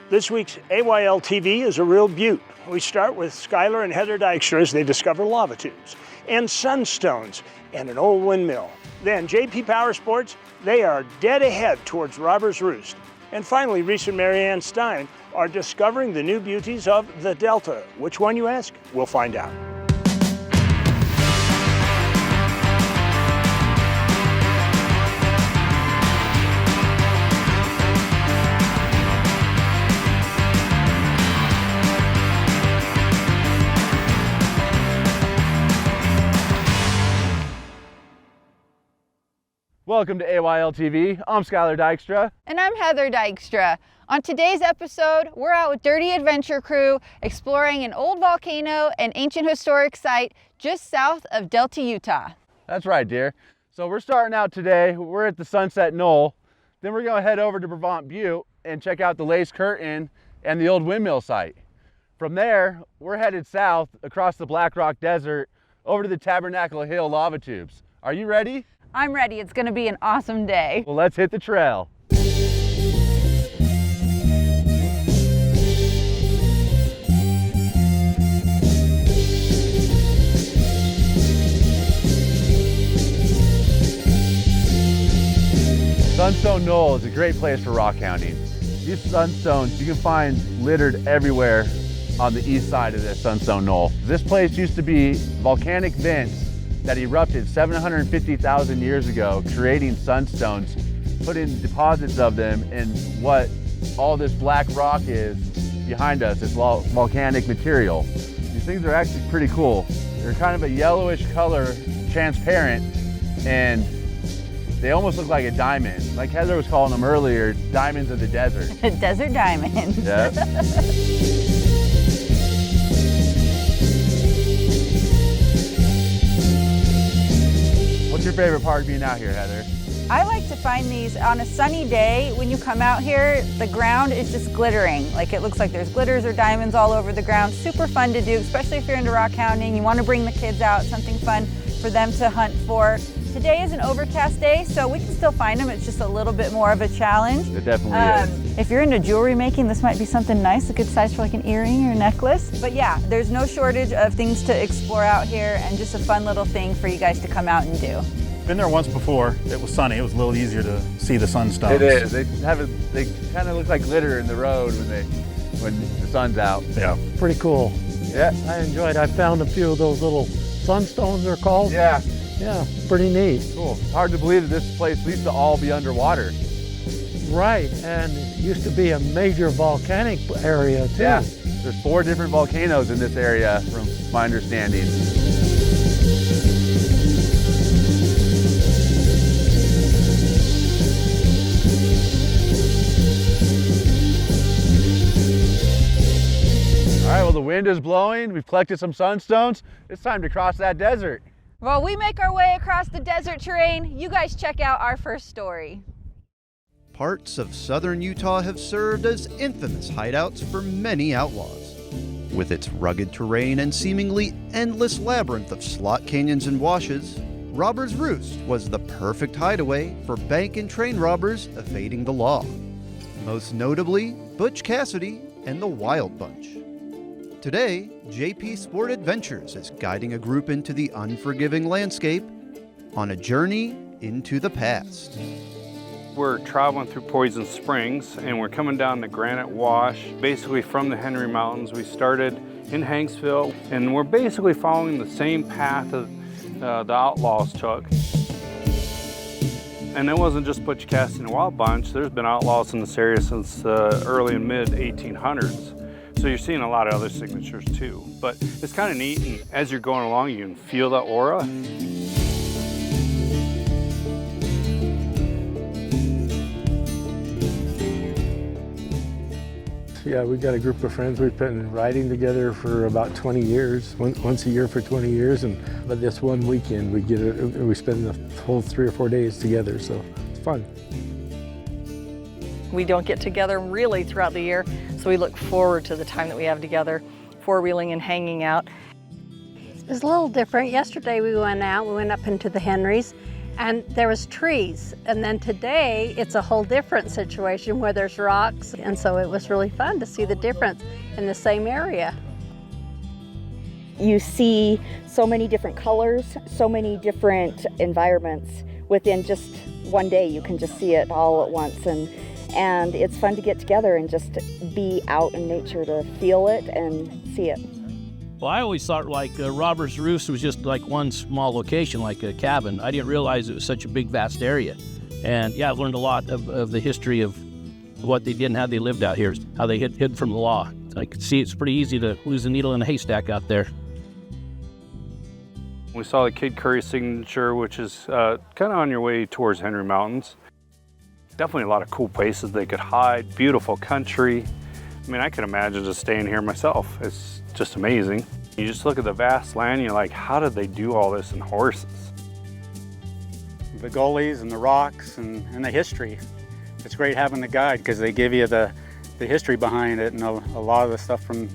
This week's AYL TV is a real beaut. We start with Skyler and Heather Dykstra as they discover lava tubes, and sunstones, and an old windmill. Then JP Power Sports, they are dead ahead towards Robbers Roost. And finally, Reece and Marianne Stein are discovering the new beauties of the Delta. Which one, you ask? We'll find out. Welcome to AYL TV. I'm Skyler Dykstra. And I'm Heather Dykstra. On today's episode, we're out with Dirty Adventure Crew exploring an old volcano and ancient historic site just south of Delta, Utah. That's right, dear. So we're starting out today. We're at the Sunstone Knoll. Then we're going to head over to Pahvant Butte and check out the Lace Curtain and the old windmill site. From there, we're headed south across the Black Rock Desert over to the Tabernacle Hill lava tubes. Are you ready? I'm ready. It's going to be an awesome day. Well, let's hit the trail. Sunstone Knoll is a great place for rock hounding. These sunstones you can find littered everywhere on the east side of this Sunstone Knoll. This place used to be volcanic vents that erupted 750,000 years ago, creating sunstones, putting deposits of them in what all this black rock is behind us, this volcanic material. These things are actually pretty cool. They're kind of a yellowish color, transparent, and they almost look like a diamond. Like Heather was calling them earlier, diamonds of the desert. Desert diamonds. Yeah. What's your favorite part being out here, Heather? I like to find these on a sunny day. When you come out here, the ground is just glittering. Like it looks like there's glitters or diamonds all over the ground. Super fun to do, especially if you're into rock hounding. You want to bring the kids out, something fun for them to hunt for. Today is an overcast day, so we can still find them. It's just a little bit more of a challenge. It definitely is. If you're into jewelry making, this might be something nice, a good size for like an earring or a necklace. But yeah, there's no shortage of things to explore out here and just a fun little thing for you guys to come out and do. Been there once before. It was sunny. It was a little easier to see the sunstones. It is. They kind of look like glitter in the road when the sun's out. Yeah. Pretty cool. Yeah. I enjoyed it. I found a few of those little sunstones they're called. Yeah. Yeah, pretty neat. Cool. It's hard to believe that this place used to all be underwater. Right, and it used to be a major volcanic area too. Yeah. There's 4 different volcanoes in this area from my understanding. All right, well, the wind is blowing. We've collected some sunstones. It's time to cross that desert. While we make our way across the desert terrain, you guys check out our first story. Parts of southern Utah have served as infamous hideouts for many outlaws. With its rugged terrain and seemingly endless labyrinth of slot canyons and washes, Robbers Roost was the perfect hideaway for bank and train robbers evading the law. Most notably, Butch Cassidy and the Wild Bunch. Today, JP Sport Adventures is guiding a group into the unforgiving landscape on a journey into the past. We're traveling through Poison Springs and we're coming down the Granite Wash, basically from the Henry Mountains. We started in Hanksville and we're basically following the same path that the outlaws took. And it wasn't just Butch Cassidy and the Wild Bunch. There's been outlaws in this area since early and mid 1800s. So you're seeing a lot of other signatures too. But it's kind of neat, and as you're going along, you can feel that aura. Yeah, we got a group of friends. We've been riding together for about 20 years, once a year for 20 years. But this one weekend, we spend the whole 3 or 4 days together, so it's fun. We don't get together really throughout the year, so we look forward to the time that we have together, four-wheeling and hanging out. It was a little different. Yesterday we went out, we went up into the Henrys, and there was trees. And then today, it's a whole different situation where there's rocks. And so it was really fun to see the difference in the same area. You see so many different colors, so many different environments within just one day. You can just see it all at once, and it's fun to get together and just be out in nature to feel it and see it. Well, I always thought like Robbers Roost was just like one small location, like a cabin. I didn't realize it was such a big, vast area. And yeah, I've learned a lot of the history of what they did and how they lived out here, how they hid from the law. I could see it's pretty easy to lose a needle in a haystack out there. We saw the Kid Curry signature, which is kind of on your way towards Henry Mountains. Definitely a lot of cool places they could hide, beautiful country. I mean, I could imagine just staying here myself. It's just amazing. You just look at the vast land, you're like, how did they do all this in horses? The gullies and the rocks and the history. It's great having the guide because they give you the history behind it and a lot of the stuff from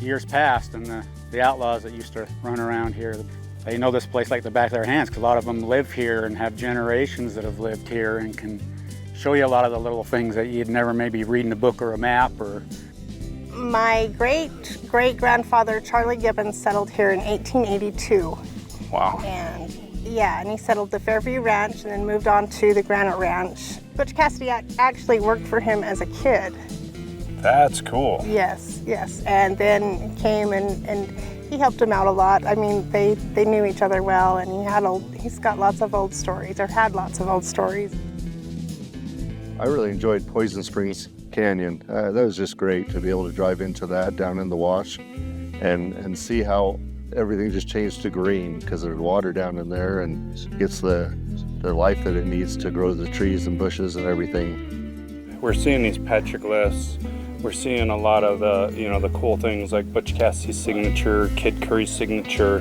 years past and the outlaws that used to run around here. They know this place like the back of their hands because a lot of them live here and have generations that have lived here and can show you a lot of the little things that you'd never maybe read in a book or a map. Or my great-great-grandfather Charlie Gibbons settled here in 1882. Wow. And yeah, and he settled the Fairview Ranch and then moved on to the Granite Ranch. Butch Cassidy actually worked for him as a kid. That's cool. Yes, yes, and then came and he helped him out a lot. I mean, they knew each other well, and he's got lots of old stories, or had lots of old stories. I really enjoyed Poison Springs Canyon. That was just great to be able to drive into that down in the wash and see how everything just changed to green because there's water down in there and gets the life that it needs to grow the trees and bushes and everything. We're seeing these petroglyphs. We're seeing a lot of the cool things like Butch Cassidy's signature, Kid Curry's signature.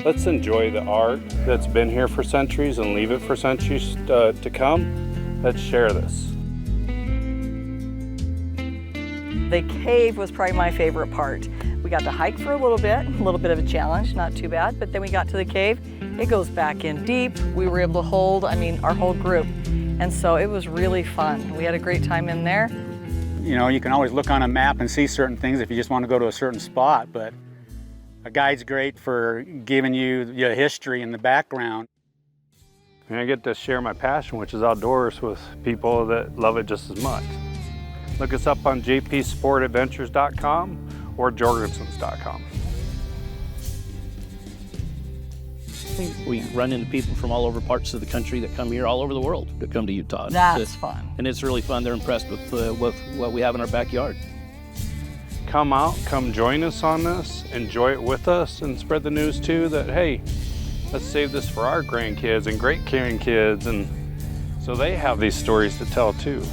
Let's enjoy the art that's been here for centuries and leave it for centuries to come. Let's share this. The cave was probably my favorite part. We got to hike for a little bit of a challenge, not too bad, but then we got to the cave. It goes back in deep. We were able to hold, our whole group. And so it was really fun. We had a great time in there. You know, you can always look on a map and see certain things if you just want to go to a certain spot, but a guide's great for giving you the history and the background. And I get to share my passion, which is outdoors, with people that love it just as much. Look us up on jpsportadventures.com or jorgensens.com. We run into people from all over parts of the country that come here, all over the world, that come to Utah. That's fun. And it's really fun. They're impressed with what we have in our backyard. Come out, come join us on this, enjoy it with us, and spread the news too that, hey, let's save this for our grandkids and great-grandkids, and so they have these stories to tell too.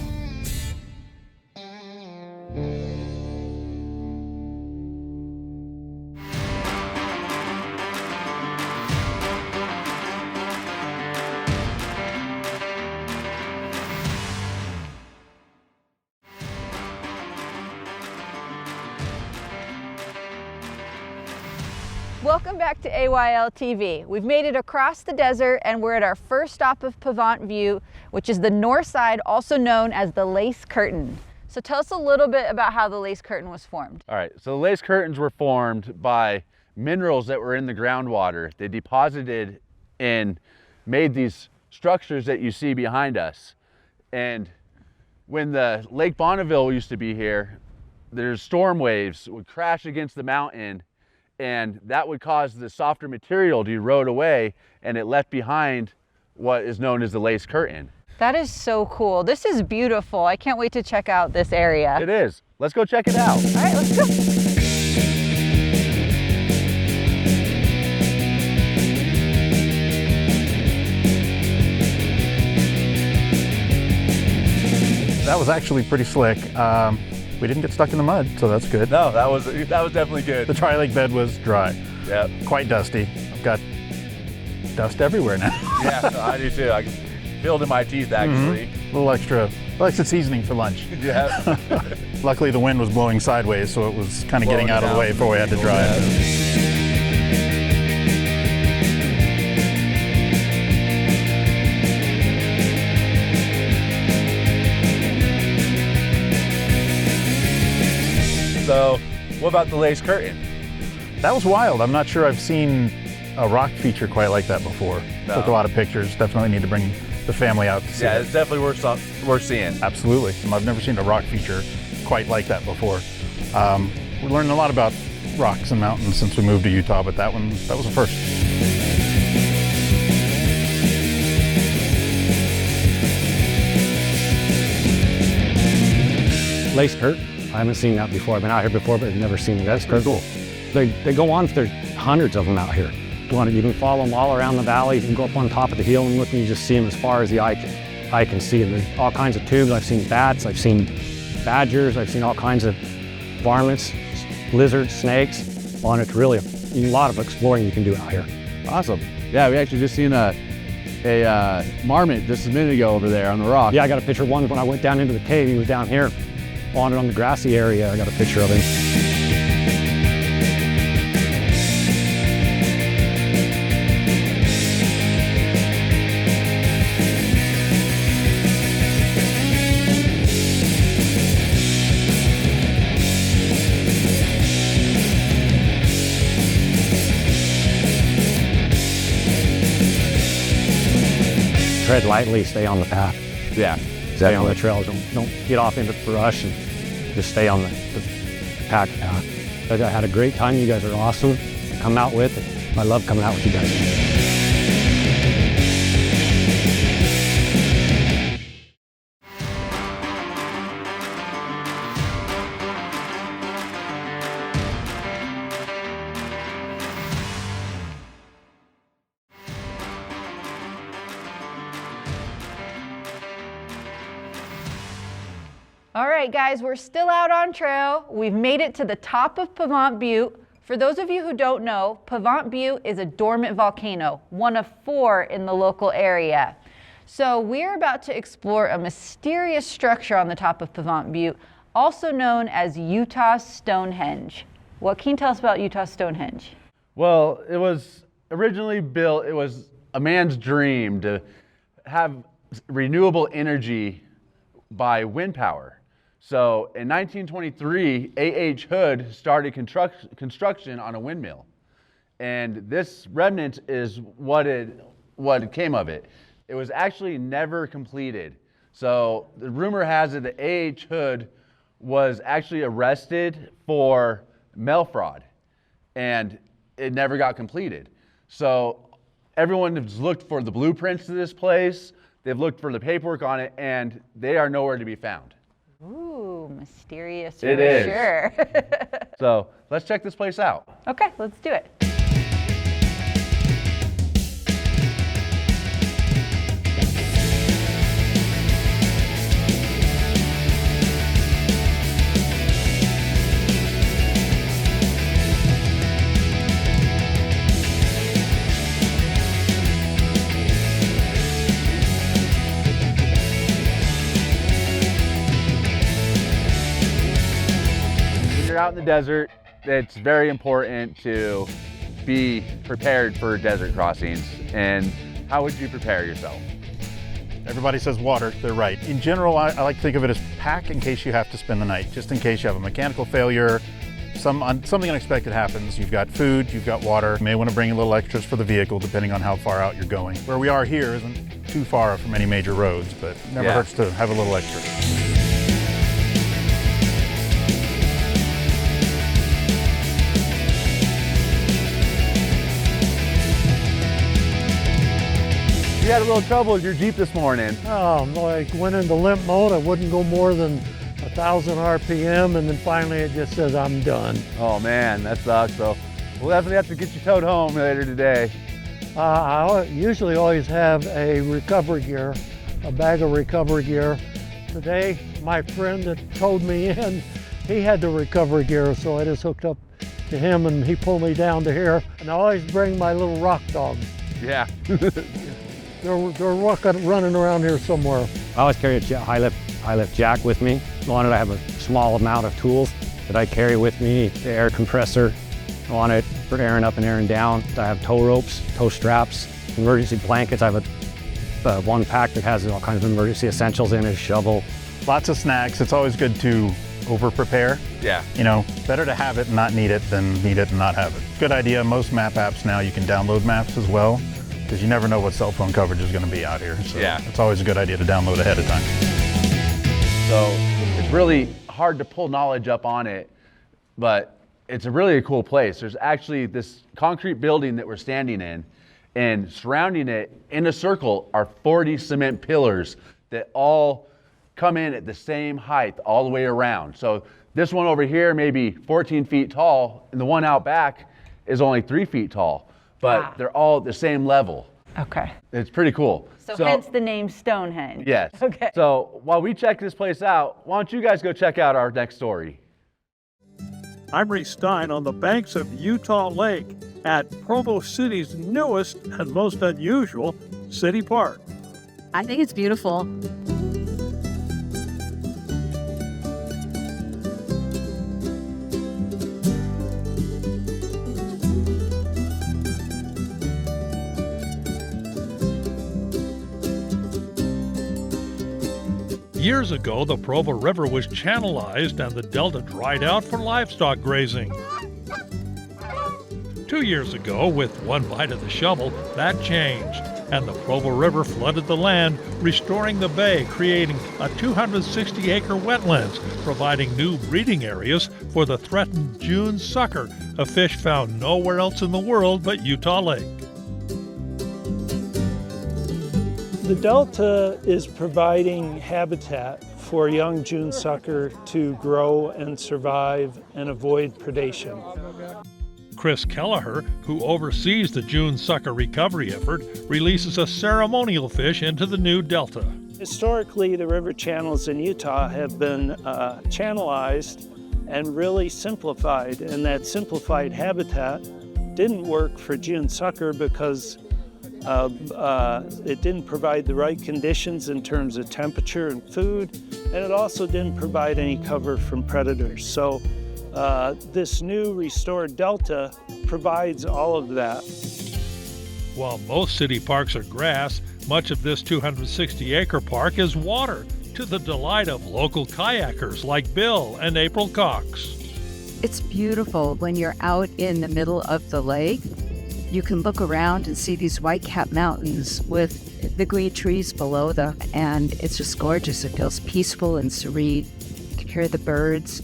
Welcome back to AYL TV. We've made it across the desert and we're at our first stop of Pahvant Butte, which is the north side, also known as the Lace Curtain. So tell us a little bit about how the Lace Curtain was formed. All right, so the Lace Curtains were formed by minerals that were in the groundwater. They deposited and made these structures that you see behind us. And when the Lake Bonneville used to be here, there's storm waves would crash against the mountain, and that would cause the softer material to erode away, and it left behind what is known as the Lace Curtain. That is so cool. This is beautiful. I can't wait to check out this area. It is. Let's go check it out. All right, let's go. That was actually pretty slick. We didn't get stuck in the mud, so that's good. No, that was definitely good. The tri-lake bed was dry. Yeah. Quite dusty. I've got dust everywhere now. Yeah, I do too. I can feel it in my teeth actually. A little extra seasoning for lunch. Yeah. Luckily the wind was blowing sideways, so it was kind of getting out of the way before we had to drive. So what about the lace curtain? That was wild. I'm not sure I've seen a rock feature quite like that before. No. Took a lot of pictures. Definitely need to bring the family out to see Yeah, it. it's definitely worth seeing. Absolutely. I've never seen a rock feature quite like that before. We're learning a lot about rocks and mountains since we moved to Utah, but that was a first. Lace curtain. I haven't seen that before. I've been out here before, but I've never seen it. That's pretty cool. They go on, there's hundreds of them out here. You can follow them all around the valley. You can go up on top of the hill and look, and you just see them as far as the eye can see them. There's all kinds of tubes. I've seen bats, I've seen badgers, I've seen all kinds of varmints, lizards, snakes. Well, and it's really a lot of exploring you can do out here. Awesome. Yeah, we actually just seen a marmot just a minute ago over there on the rock. Yeah, I got a picture of one when I went down into the cave. He was down here, on the grassy area. I got a picture of him. Tread lightly, stay on the path. Yeah, Stay on the trails. Don't get off into the brush and just stay on the packed path. But I had a great time. You guys are awesome. Come out with it. I love coming out with you guys. All right, guys, we're still out on trail. We've made it to the top of Pahvant Butte. For those of you who don't know, Pahvant Butte is a dormant volcano, one of 4 in the local area. So we're about to explore a mysterious structure on the top of Pahvant Butte, also known as Utah's Stonehenge. What can you tell us about Utah's Stonehenge? Well, it was originally built, it was a man's dream to have renewable energy by wind power. So in 1923, A.H. Hood started construction on a windmill. And this remnant is what came of it. It was actually never completed. So the rumor has it that A.H. Hood was actually arrested for mail fraud, and it never got completed. So everyone has looked for the blueprints to this place, they've looked for the paperwork on it, and they are nowhere to be found. Ooh, mysterious It for is. sure. So let's check this place out. Okay, let's do it. When you're out in the desert, it's very important to be prepared for desert crossings. And how would you prepare yourself? Everybody says water, they're right. In general, I like to think of it as pack in case you have to spend the night, just in case you have a mechanical failure, something unexpected happens. You've got food, you've got water. You may want to bring a little extras for the vehicle depending on how far out you're going. Where we are here isn't too far from any major roads, but never hurts to have a little extra. You had a little trouble with your Jeep this morning. Oh, I went into limp mode. I wouldn't go more than 1,000 RPM, and then finally it just says I'm done. Oh man, that sucks. So we'll definitely have to get you towed home later today. I usually always have a recovery gear, a bag of recovery gear. Today, my friend that towed me in, he had the recovery gear, so I just hooked up to him and he pulled me down to here. And I always bring my little rock dog. Yeah. They're running around here somewhere. I always carry a high lift jack with me. On it I have a small amount of tools that I carry with me. The air compressor on it for airing up and airing down. I have tow ropes, tow straps, emergency blankets. I have a one pack that has all kinds of emergency essentials in it, a shovel. Lots of snacks. It's always good to over prepare. Yeah. You know, better to have it and not need it than need it and not have it. Good idea. Most map apps now you can download maps as well, because you never know what cell phone coverage is going to be out here. So yeah, it's always a good idea to download ahead of time. So it's really hard to pull knowledge up on it, but it's a really cool place. There's actually this concrete building that we're standing in, and surrounding it in a circle are 40 cement pillars that all come in at the same height all the way around. So this one over here may be 14 feet tall, and the one out back is only 3 feet tall, but they're all at the same level. Okay. It's pretty cool. So hence the name Stonehenge. Yes. Okay. So while we check this place out, why don't you guys go check out our next story? I'm Reece Stein on the banks of Utah Lake at Provo City's newest and most unusual city park. I think it's beautiful. Years ago, the Provo River was channelized and the delta dried out for livestock grazing. 2 years ago, with one bite of the shovel, that changed, and the Provo River flooded the land, restoring the bay, creating a 260-acre wetlands, providing new breeding areas for the threatened June sucker, a fish found nowhere else in the world but Utah Lake. The delta is providing habitat for young June sucker to grow and survive and avoid predation. Chris Kelleher, who oversees the June sucker recovery effort, releases a ceremonial fish into the new delta. Historically, the river channels in Utah have been channelized and really simplified, and that simplified habitat didn't work for June sucker because it didn't provide the right conditions in terms of temperature and food, and it also didn't provide any cover from predators. So this new restored delta provides all of that. While most city parks are grass, much of this 260-acre park is water, to the delight of local kayakers like Bill and April Cox. It's beautiful when you're out in the middle of the lake. You can look around and see these white-capped mountains with the green trees below them, and it's just gorgeous. It feels peaceful and serene. You can hear the birds.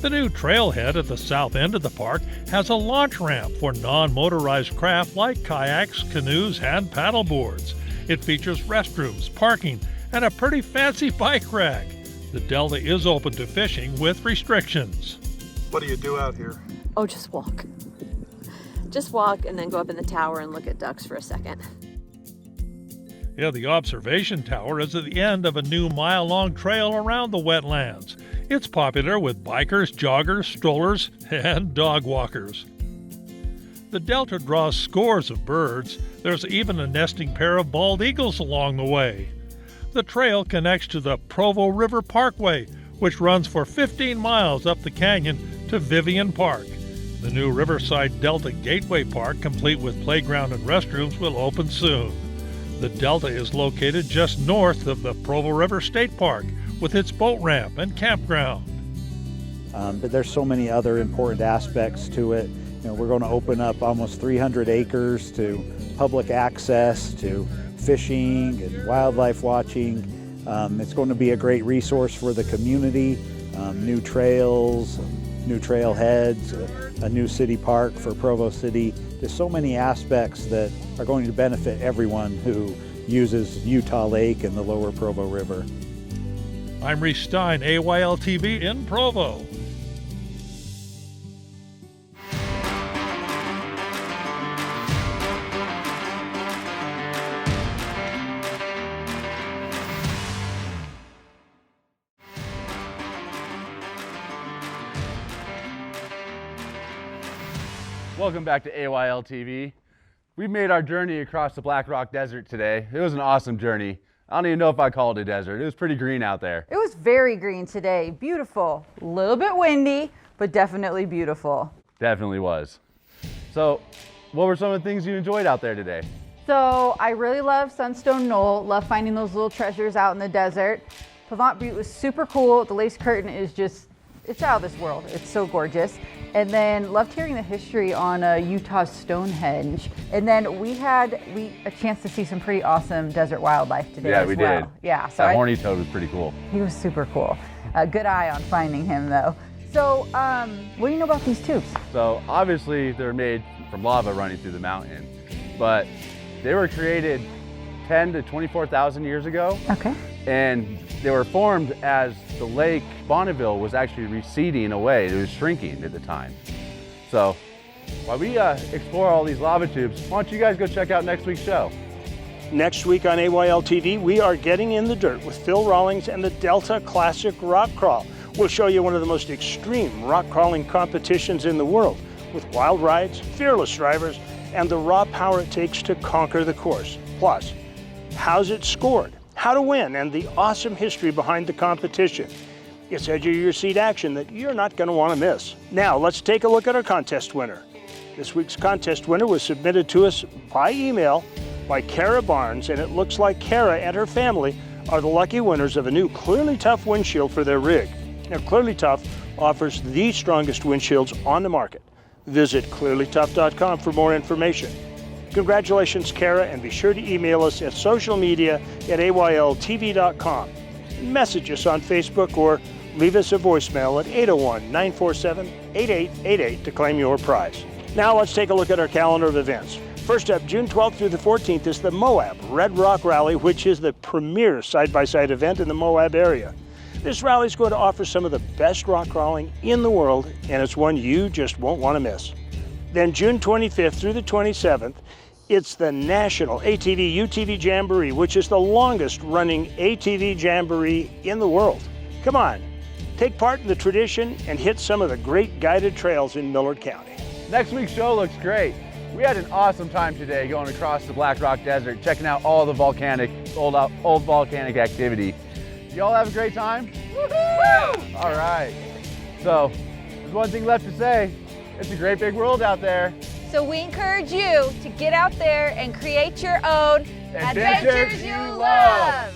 The new trailhead at the south end of the park has a launch ramp for non-motorized craft like kayaks, canoes, and paddleboards. It features restrooms, parking, and a pretty fancy bike rack. The delta is open to fishing with restrictions. What do you do out here? Oh, just walk. Just walk and then go up in the tower and look at ducks for a second. Yeah, the observation tower is at the end of a new mile-long trail around the wetlands. It's popular with bikers, joggers, strollers, and dog walkers. The delta draws scores of birds. There's even a nesting pair of bald eagles along the way. The trail connects to the Provo River Parkway, which runs for 15 miles up the canyon to Vivian Park. The new Riverside Delta Gateway Park, complete with playground and restrooms, will open soon. The Delta is located just north of the Provo River State Park, with its boat ramp and campground. But there's so many other important aspects to it. You know, we're going to open up almost 300 acres to public access, to fishing and wildlife watching. It's going to be a great resource for the community. New trails, new trailheads, a new city park for Provo City. There's so many aspects that are going to benefit everyone who uses Utah Lake and the lower Provo River. I'm Reece Stein, AYL TV in Provo. Welcome back to AYL TV. We've made our journey across the Black Rock Desert today. It was an awesome journey. I don't even know if I call it a desert. It was pretty green out there. It was very green today. Beautiful. A little bit windy, but definitely beautiful. Definitely was. So, what were some of the things you enjoyed out there today? So I really love Sunstone Knoll. Love finding those little treasures out in the desert. Pahvant Butte was super cool. The lace curtain is just, it's out of this world. It's so gorgeous. And then loved hearing the history on Utah's Stonehenge. And then we had a chance to see some pretty awesome desert wildlife today as well. Yeah, we did. Yeah, so that horny toad was pretty cool. He was super cool. Good eye on finding him though. So what do you know about these tubes? So obviously they're made from lava running through the mountain, but they were created 10 to 24,000 years ago. Okay. And they were formed as the lake Bonneville was actually receding away. It was shrinking at the time. So while we explore all these lava tubes, why don't you guys go check out next week's show? Next week on AYL TV, we are getting in the dirt with Phil Rawlings and the Delta Classic Rock Crawl. We'll show you one of the most extreme rock crawling competitions in the world, with wild rides, fearless drivers, and the raw power it takes to conquer the course. Plus, how's it scored, how to win, and the awesome history behind the competition. It's edge of your seat action that you're not going to want to miss. Now, let's take a look at our contest winner. This week's contest winner was submitted to us by email by Kara Barnes, and it looks like Kara and her family are the lucky winners of a new Clearly Tough windshield for their rig. Now, Clearly Tough offers the strongest windshields on the market. Visit clearlytough.com for more information. Congratulations, Kara, and be sure to email us at socialmedia@ayltv.com. Message us on Facebook or leave us a voicemail at 801-947-8888 to claim your prize. Now let's take a look at our calendar of events. First up, June 12th through the 14th is the Moab Red Rock Rally, which is the premier side-by-side event in the Moab area. This rally is going to offer some of the best rock crawling in the world, and it's one you just won't want to miss. Then June 25th through the 27th, it's the National ATV UTV Jamboree, which is the longest running ATV jamboree in the world. Come on, take part in the tradition and hit some of the great guided trails in Millard County. Next week's show looks great. We had an awesome time today going across the Black Rock Desert, checking out all the old volcanic activity. Y'all have a great time? Woo-hoo! All right. So, there's one thing left to say. It's a great big world out there. So we encourage you to get out there and create your own adventures you love.